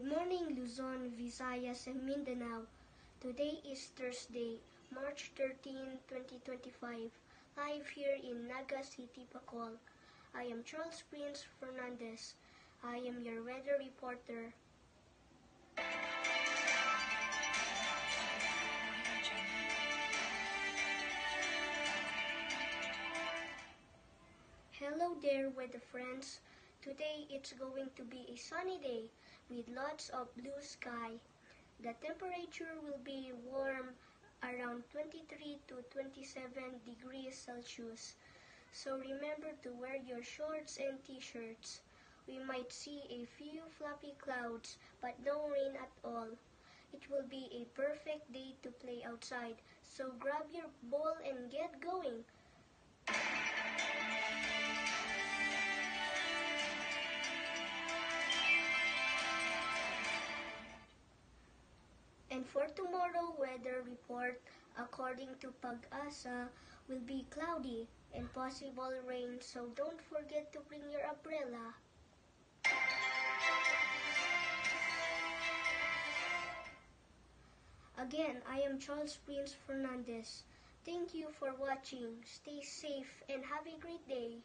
Good morning, Luzon, Visayas, and Mindanao. Today is Thursday, March 13, 2025, live here in Naga City, Bacol. I am Charles Prince Fernandez. I am your weather reporter. Hello there, weather friends. Today it's going to be a sunny day with lots of blue sky. The temperature will be warm around 23 to 27 degrees Celsius. So remember to wear your shorts and t-shirts. We might see a few fluffy clouds but no rain at all. It will be a perfect day to play outside. So grab your ball and get going. And for tomorrow weather report, according to Pag-asa, will be cloudy and possible rain, so don't forget to bring your umbrella. Again, I am Charles Prince Fernandez. Thank you for watching. Stay safe and have a great day.